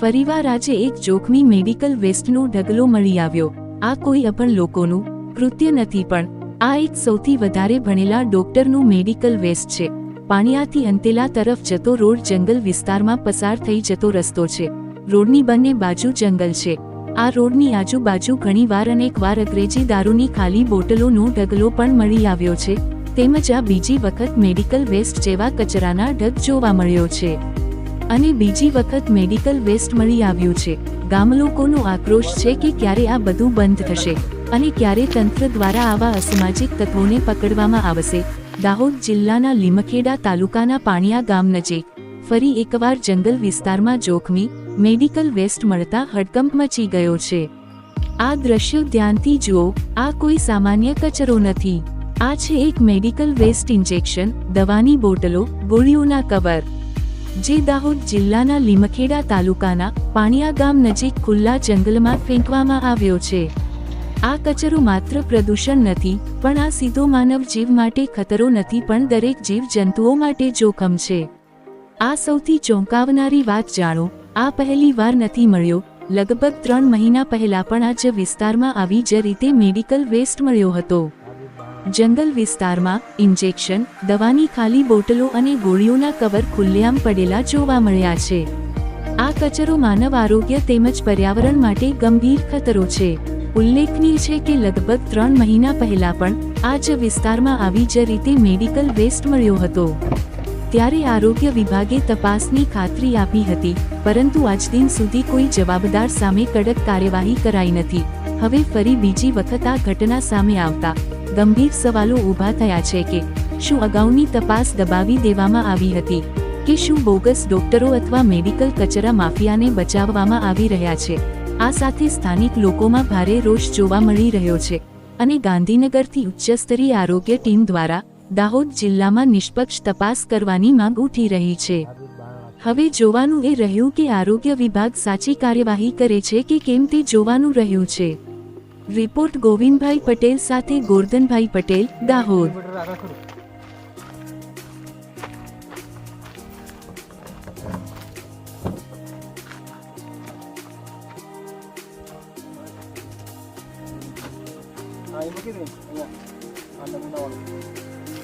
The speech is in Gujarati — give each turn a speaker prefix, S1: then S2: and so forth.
S1: ફરીવાર આજે એક જોખમી મેડિકલ વેસ્ટનો ઢગલો મળી આવ્યો। આ કોઈ અભણ લોકોનું કૃત્ય નથી, પણ આ એક સૌથી વધારે ભણેલા ડોક્ટરનું મેડિકલ વેસ્ટ છે। પાણિયાથી અંતેલા તરફ જતો રોડ જંગલ વિસ્તારમાં પસાર થઈ જતો રસ્તો છે। રોડની બંને બાજુ જંગલ છે। આ રોડની આજુબાજુ ઘણીવાર અનેકવાર અંગ્રેજી દારૂની ખાલી બોટલોનો ઢગલો પણ મળી આવ્યો છે। તેમજ આ બીજી વખત મેડિકલ વેસ્ટ જેવા કચરાના ઢગ જોવા મળ્યો છે અને બીજી વખત મેડિકલ વેસ્ટ મળી આવ્યું છે। ગામલોકોનો આક્રોશ છે કે ક્યારે આ બધું બંધ થશે અને ક્યારે તંત્ર દ્વારા આવા અસામાજિક તત્વોને પકડવામાં આવશે। દાહોદ જિલ્લાના લીમખેડા તાલુકાના પાણિયા ગામ નજીક ફરી એકવાર જંગલ વિસ્તારમાં જોખમી મેડિકલ વેસ્ટ મળતા હડકંપ મચી ગયો છે। આ દ્રશ્યો ધ્યાનથી જુઓ। આ કોઈ સામાન્ય કચરો નથી, આ છે એક મેડિકલ વેસ્ટ ઇન્જેક્શન, દવાની બોટલો, ગોળીઓના કવર, જે દાહોદ જિલ્લાના લીમખેડા તાલુકાના પાણિયા ગામ નજીક ખુલ્લા જંગલમાં ફેંકવામાં આવ્યો છે। આ કચરો માત્ર પ્રદૂષણ નથી, પણ આ સીધો માનવ જીવ માટે ખતરો નથી, પણ દરેક જીવ જંતુઓ માટે જોખમ છે। આ સૌથી ચોંકાવનારી વાત જાણો। આ પહેલી વાર નથી મળ્યો। લગભગ 3 મહિના પહેલા પણ આ જ વિસ્તારમાં આવી જ રીતે મેડિકલ વેસ્ટ મળ્યો હતો। જંગલ વિસ્તારમાં ઇન્જેક્શન, દવાની ખાલી બોટલો અને ગોળીઓના કવર ખુલ્લેઆમ પડેલા જોવા મળ્યા છે। આ કચરો માનવ આરોગ્ય તેમજ પર્યાવરણ માટે ગંભીર ખતરો છે। ઉલ્લેખનીય છે કે લગભગ 3 મહિના પહેલા પણ આ જ વિસ્તારમાં આવી જ રીતે મેડિકલ વેસ્ટ મળ્યો હતો। ત્યારે આરોગ્ય વિભાગે તપાસની ખાતરી આપી હતી, પરંતુ આજ દિન સુધી કોઈ જવાબદાર સામે કડક કાર્યવાહી કરાઈ નથી। હવે ફરી બીજી વખત આ ઘટના સામે આવતા ગંભીર સવાલો ઊભા થયા છે કે શું અગાઉની તપાસ દબાવી દેવામાં આવી હતી, કે શું બોગસ ડોક્ટરો અથવા મેડિકલ કચરા માફિયાને બચાવવામાં આવી રહ્યા છે। આ સાથે સ્થાનિક લોકોમાં ભારે રોષ જોવા મળી રહ્યો છે અને ગાંધીનગરથી ઉચ્ચસ્તરીય આરોગ્ય ટીમ દ્વારા દાહોદ જિલ્લામાં નિષ્પક્ષ તપાસ કરવાની માંગ ઉઠી રહી છે। હવે જોવાનું એ રહ્યું કે આરોગ્ય વિભાગ સાચી કાર્યવાહી કરે છે કે કેમ તે જોવાનું રહ્યું છે। રિપોર્ટ ગોવિંદભાઈ પટેલ સાથે ગોરધનભાઈ પટેલ, દાહોદ।
S2: મૂકી દે અહીંયા આ નમૂનાવાળું